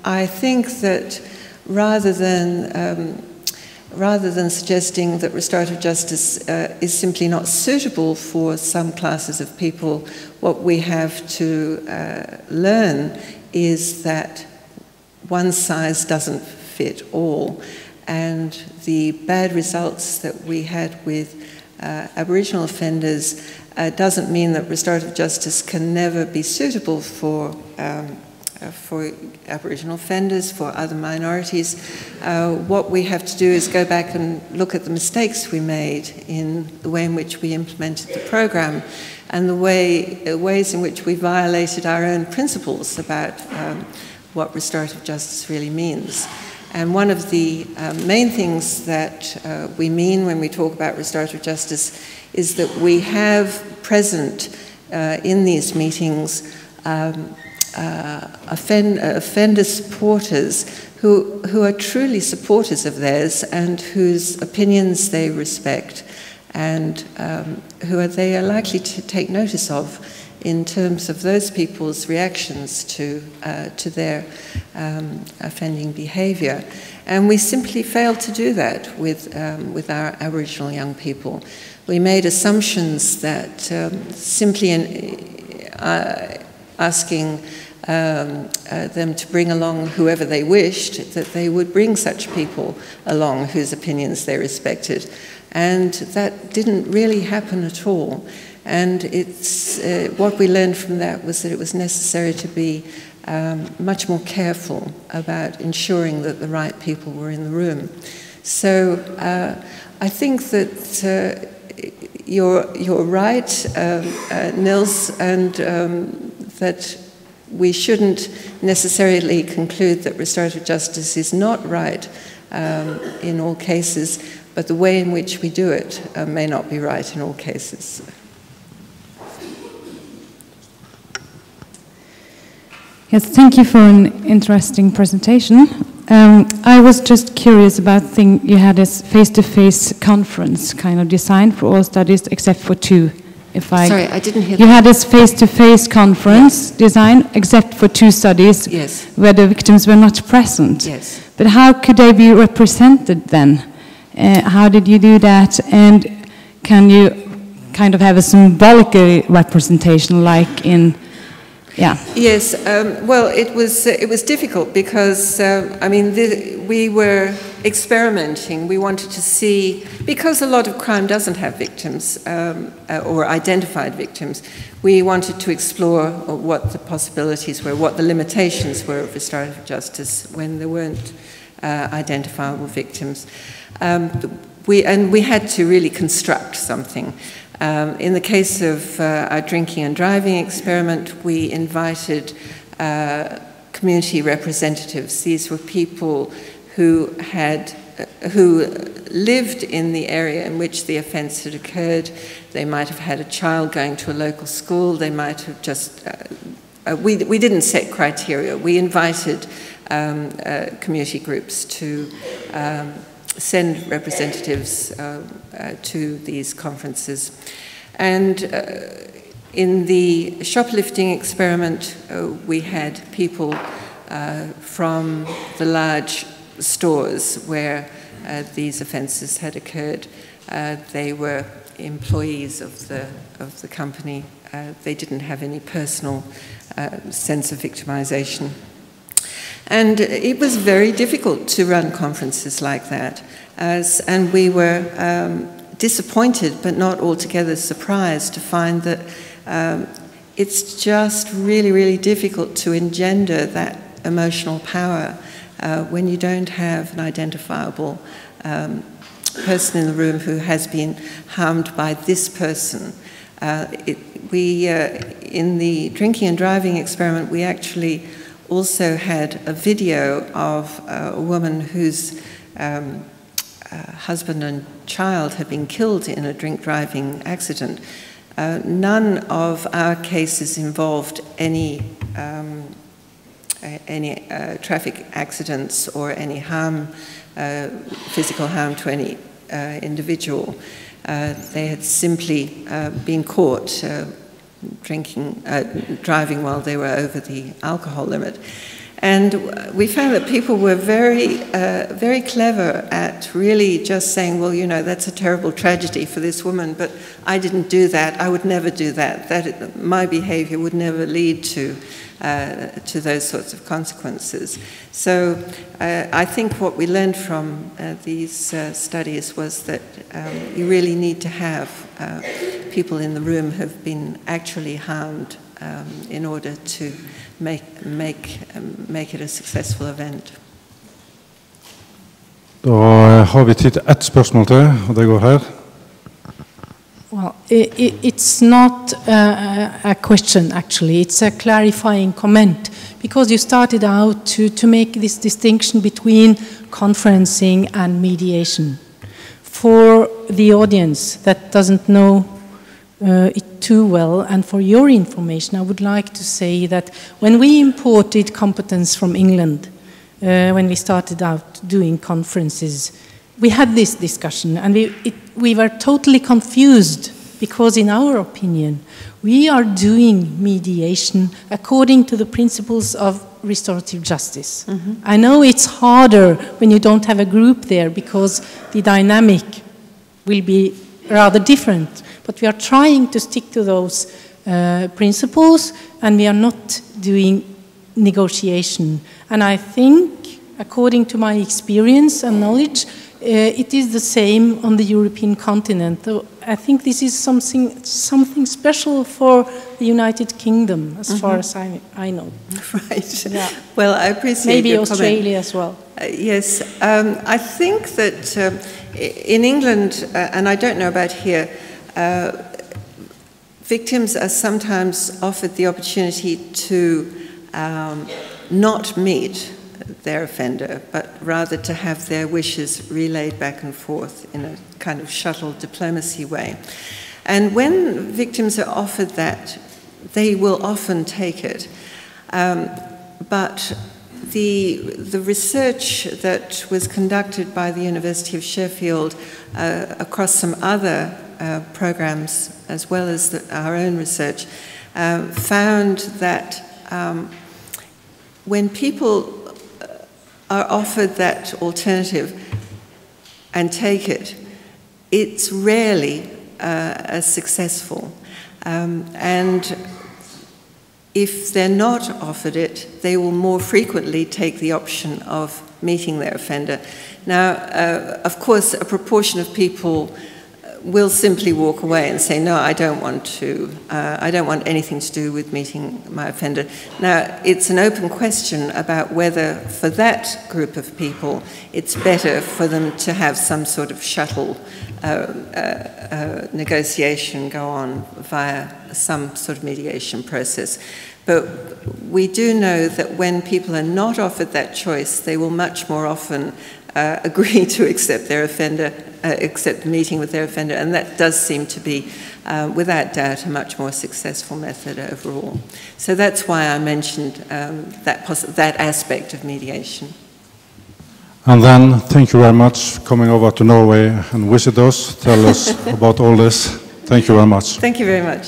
I think that rather than suggesting that restorative justice is simply not suitable for some classes of people, what we have to learn is that one size doesn't fit all. And the bad results that we had with Aboriginal offenders doesn't mean that restorative justice can never be suitable for Aboriginal offenders, for other minorities. What we have to do is go back and look at the mistakes we made in the way in which we implemented the program and the ways in which we violated our own principles about what restorative justice really means. And one of the main things that we mean when we talk about restorative justice is that we have present in these meetings offender supporters who are truly supporters of theirs and whose opinions they respect and they are likely to take notice of in terms of those people's reactions to their offending behaviour. And we simply failed to do that with our Aboriginal young people. We made assumptions that simply asking them to bring along whoever they wished, that they would bring such people along whose opinions they respected. And that didn't really happen at all. And it's what we learned from that was that it was necessary to be much more careful about ensuring that the right people were in the room. So I think that you're right, Nils, and that we shouldn't necessarily conclude that restorative justice is not right in all cases, but the way in which we do it may not be right in all cases. Yes, thank you for an interesting presentation. I was just curious about the thing you had this face-to-face conference kind of designed for all studies except for two. Sorry, I didn't hear that. You had this face-to-face conference design except for two studies where the victims were not present. Yes. But how could they be represented then? How did you do that? And can you kind of have a symbolic representation like in... Yeah. Yes. Well, it was difficult because I mean we were experimenting. We wanted to see, because a lot of crime doesn't have victims or identified victims. We wanted to explore what the possibilities were, what the limitations were of restorative justice when there weren't identifiable victims. We had to really construct something. In the case of our drinking and driving experiment, we invited community representatives. These were people who lived in the area in which the offence had occurred. They might have had a child going to a local school. They might have just... we didn't set criteria. We invited community groups to send representatives to these conferences. And in the shoplifting experiment, we had people from the large stores where these offences had occurred. They were employees of the company. They didn't have any personal sense of victimisation. And it was very difficult to run conferences like that. And we were disappointed, but not altogether surprised, to find that it's just really, really difficult to engender that emotional power when you don't have an identifiable person in the room who has been harmed by this person. In the drinking and driving experiment, we actually also had a video of a woman whose husband and child had been killed in a drink-driving accident. None of our cases involved any traffic accidents or any harm, physical harm to any individual. They had simply been caught driving while they were over the alcohol limit. And we found that people were very clever at really just saying, well, you know, that's a terrible tragedy for this woman, but I didn't do that, I would never do that, my behavior would never lead to those sorts of consequences. So I think what we learned from these studies was that you really need to have people in the room who've been actually harmed in order to make it a successful event. Da har vi tid til ett spørsmål til, og det går her. Well, it's not a question, actually. It's a clarifying comment, because you started out to make this distinction between conferencing and mediation. For the audience that doesn't know it too well, and for your information, I would like to say that when we imported competence from England, when we started out doing conferences, we had this discussion, and we were totally confused, because in our opinion, we are doing mediation according to the principles of restorative justice. Mm-hmm. I know it's harder when you don't have a group there, because the dynamic will be rather different. But we are trying to stick to those principles, and we are not doing negotiation. And I think, according to my experience and knowledge, it is the same on the European continent. I think this is something special for the United Kingdom, as far as I know. Right. Yeah. Well, I appreciate maybe your Australia comment. as well. Yes, I think that in England, and I don't know about here, victims are sometimes offered the opportunity to not meet their offender, but rather to have their wishes relayed back and forth in a kind of shuttle diplomacy way. And when victims are offered that, they will often take it. But the research that was conducted by the University of Sheffield across some other programs, as well as our own research, found that when people are offered that alternative and take it, it's rarely as successful. And if they're not offered it, they will more frequently take the option of meeting their offender. Now, of course, a proportion of people will simply walk away and say, no, I don't want anything to do with meeting my offender. Now, it's an open question about whether for that group of people it's better for them to have some sort of shuttle negotiation go on via some sort of mediation process. But we do know that when people are not offered that choice, they will much more often agree to accept their offender, accept meeting with their offender, and that does seem to be, without doubt, a much more successful method overall. So that's why I mentioned that aspect of mediation. And then, thank you very much for coming over to Norway and visit us, tell us about all this. Thank you very much. Thank you very much.